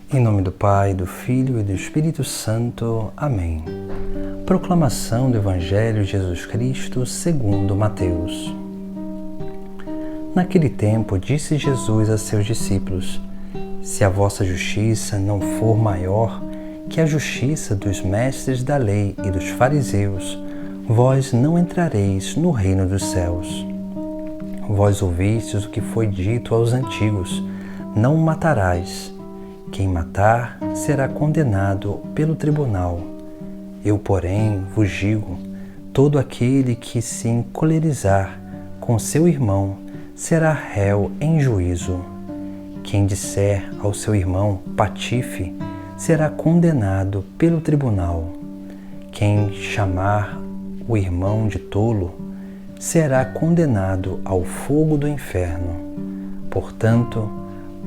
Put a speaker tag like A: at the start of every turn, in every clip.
A: Em nome do Pai, do Filho e do Espírito Santo. Amém. Proclamação do Evangelho de Jesus Cristo segundo Mateus. Naquele tempo disse Jesus a seus discípulos: Se a vossa justiça não for maior que a justiça dos mestres da lei e dos fariseus, vós não entrareis no reino dos céus. Vós ouvistes o que foi dito aos antigos: não matarás. Quem matar será condenado pelo tribunal. Eu, porém, vos digo: todo aquele que se encolerizar com seu irmão será réu em juízo. Quem disser ao seu irmão patife será condenado pelo tribunal. Quem chamar o irmão de tolo será condenado ao fogo do inferno. Portanto,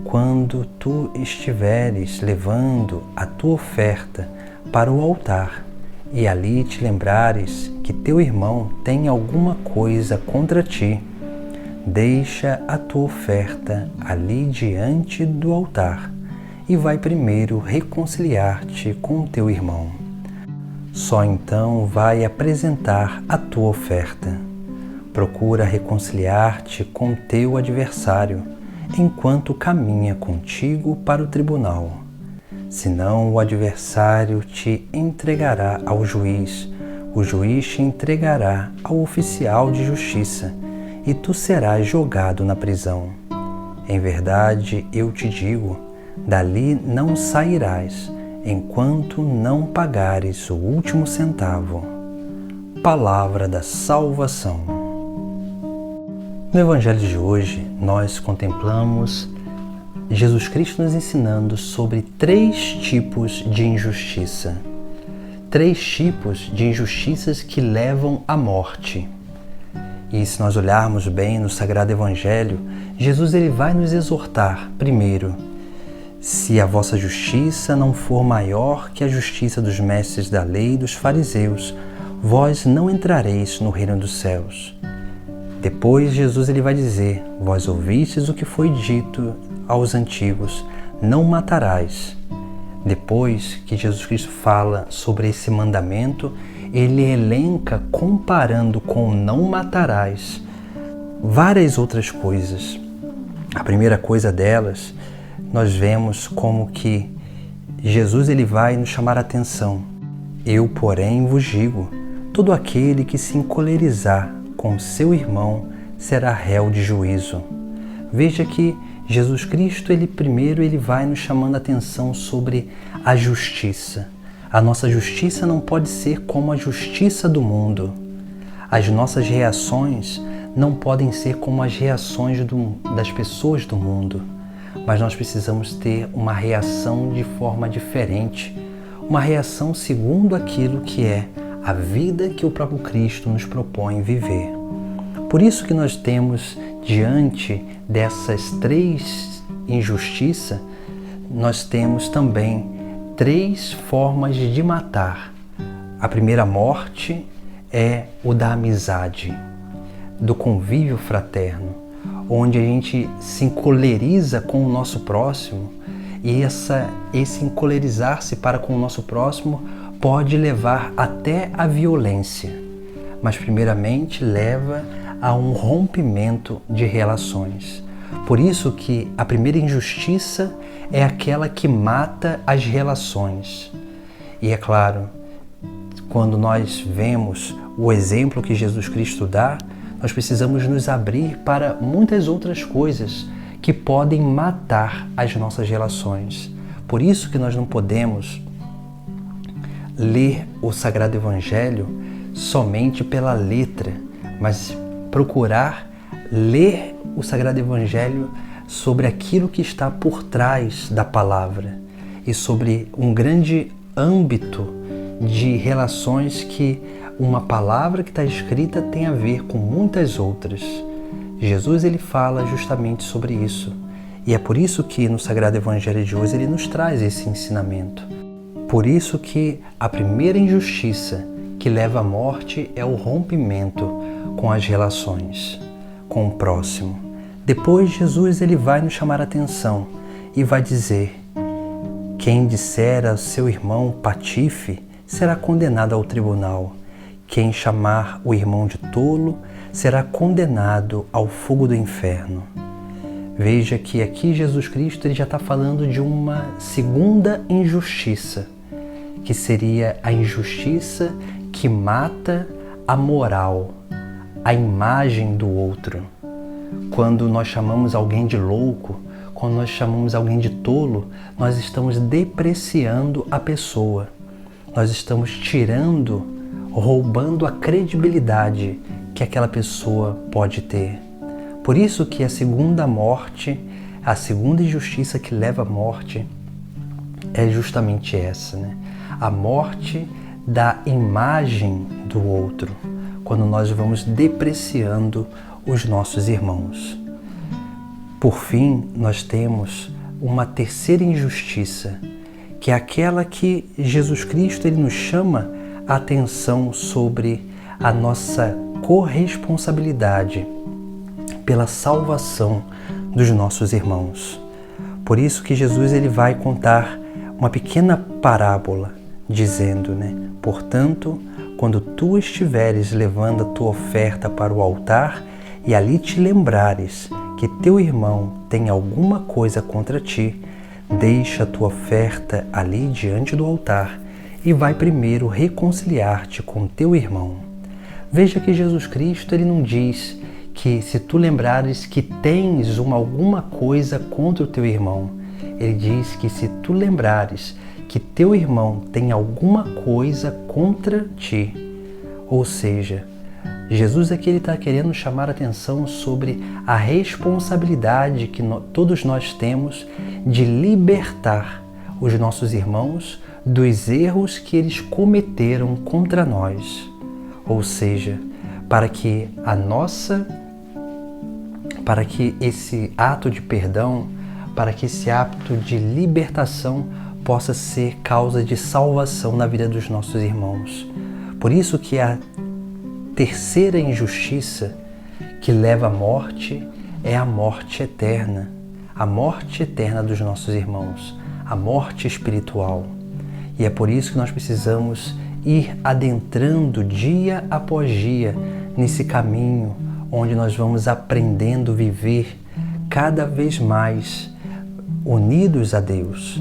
A: quando tu estiveres levando a tua oferta para o altar e ali te lembrares que teu irmão tem alguma coisa contra ti, deixa a tua oferta ali diante do altar e vai primeiro reconciliar-te com teu irmão. Só então vai apresentar a tua oferta. Procura reconciliar-te com teu adversário enquanto caminha contigo para o tribunal. Senão o adversário te entregará ao juiz, o juiz te entregará ao oficial de justiça, e tu serás jogado na prisão. Em verdade, eu te digo, dali não sairás, enquanto não pagares o último centavo. Palavra da salvação. No Evangelho de hoje, nós contemplamos Jesus Cristo nos ensinando sobre 3 tipos de injustiça. 3 tipos de injustiças que levam à morte. E se nós olharmos bem no Sagrado Evangelho, Jesus ele vai nos exortar, primeiro, se a vossa justiça não for maior que a justiça dos mestres da lei e dos fariseus, vós não entrareis no reino dos céus. Depois Jesus ele vai dizer: vós ouvistes o que foi dito aos antigos: não matarás. Depois que Jesus Cristo fala sobre esse mandamento, ele elenca, comparando com não matarás, várias outras coisas. A primeira coisa delas, nós vemos como que Jesus ele vai nos chamar a atenção. Eu, porém, vos digo: todo aquele que se encolerizar com seu irmão será réu de juízo. Veja que Jesus Cristo, ele vai nos chamando a atenção sobre a justiça. A nossa justiça não pode ser como a justiça do mundo. As nossas reações não podem ser como as reações das pessoas do mundo. Mas nós precisamos ter uma reação de forma diferente. Uma reação segundo aquilo que é a vida que o próprio Cristo nos propõe viver. Por isso que nós temos, diante dessas 3 injustiças, nós temos também 3 formas de matar. A primeira morte é o da amizade, do convívio fraterno, onde a gente se encoleriza com o nosso próximo e esse encolerizar-se para com o nosso próximo pode levar até a violência, mas primeiramente leva a um rompimento de relações. Por isso que a primeira injustiça é aquela que mata as relações. E é claro, quando nós vemos o exemplo que Jesus Cristo dá, nós precisamos nos abrir para muitas outras coisas que podem matar as nossas relações. Por isso que nós não podemos ler o Sagrado Evangelho somente pela letra, mas procurar ler o Sagrado Evangelho sobre aquilo que está por trás da palavra e sobre um grande âmbito de relações que uma palavra que está escrita tem a ver com muitas outras. Jesus ele fala justamente sobre isso. E é por isso que no Sagrado Evangelho de hoje ele nos traz esse ensinamento. Por isso que a primeira injustiça que leva à morte é o rompimento com as relações, com o próximo. Depois Jesus ele vai nos chamar a atenção e vai dizer Quem disser a seu irmão patife será condenado ao tribunal. Quem chamar o irmão de tolo será condenado ao fogo do inferno. Veja que aqui Jesus Cristo ele já está falando de uma segunda injustiça, que seria a injustiça que mata a moral, a imagem do outro. Quando nós chamamos alguém de louco, quando nós chamamos alguém de tolo, nós estamos depreciando a pessoa. Nós estamos roubando a credibilidade que aquela pessoa pode ter. Por isso que a segunda morte, a segunda injustiça que leva à morte é justamente essa, né? A morte da imagem do outro, quando nós vamos depreciando os nossos irmãos. Por fim, nós temos uma terceira injustiça, que é aquela que Jesus Cristo ele nos chama a atenção sobre a nossa corresponsabilidade pela salvação dos nossos irmãos. Por isso que Jesus ele vai contar uma pequena parábola, dizendo, portanto, quando tu estiveres levando a tua oferta para o altar e ali te lembrares que teu irmão tem alguma coisa contra ti, deixa a tua oferta ali diante do altar e vai primeiro reconciliar-te com teu irmão. Veja que Jesus Cristo ele não diz que se tu lembrares que tens alguma coisa contra o teu irmão, ele diz que se tu lembrares que teu irmão tem alguma coisa contra ti, ou seja, Jesus aqui está querendo chamar a atenção sobre a responsabilidade que todos nós temos de libertar os nossos irmãos dos erros que eles cometeram contra nós. Ou seja, para que esse ato de perdão, para que esse ato de libertação possa ser causa de salvação na vida dos nossos irmãos. Por isso que a terceira injustiça que leva à morte é a morte eterna dos nossos irmãos, a morte espiritual. E é por isso que nós precisamos ir adentrando dia após dia nesse caminho onde nós vamos aprendendo a viver cada vez mais unidos a Deus,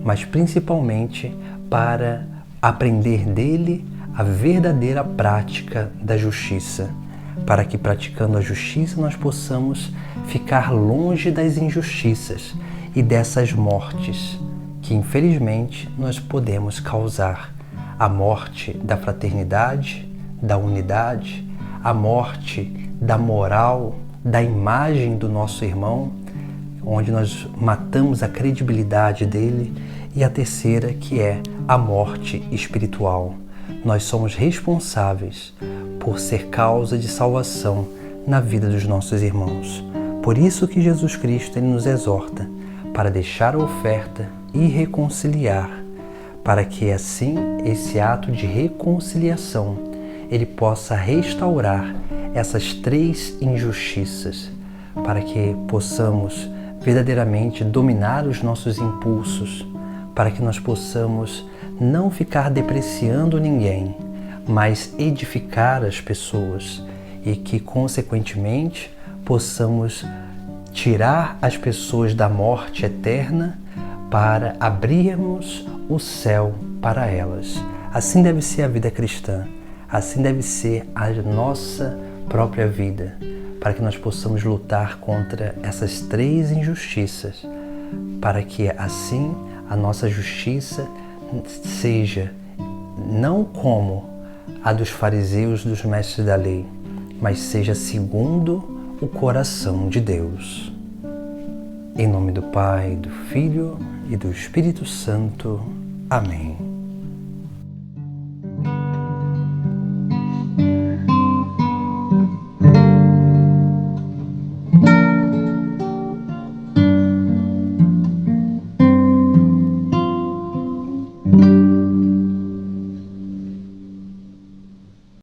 A: mas principalmente para aprender dele a verdadeira prática da justiça, para que praticando a justiça nós possamos ficar longe das injustiças e dessas mortes que infelizmente nós podemos causar. A morte da fraternidade, da unidade, a morte da moral, da imagem do nosso irmão, onde nós matamos a credibilidade dele, e a terceira que é a morte espiritual. Nós somos responsáveis por ser causa de salvação na vida dos nossos irmãos. Por isso que Jesus Cristo ele nos exorta para deixar a oferta e reconciliar, para que assim esse ato de reconciliação ele possa restaurar essas três injustiças, para que possamos verdadeiramente dominar os nossos impulsos, para que nós possamos não ficar depreciando ninguém, mas edificar as pessoas e que, consequentemente, possamos tirar as pessoas da morte eterna para abrirmos o céu para elas. Assim deve ser a vida cristã, assim deve ser a nossa própria vida, para que nós possamos lutar contra essas três injustiças, para que assim a nossa justiça seja não como a dos fariseus, dos mestres da lei, mas seja segundo o coração de Deus. Em nome do Pai, do Filho e do Espírito Santo. Amém.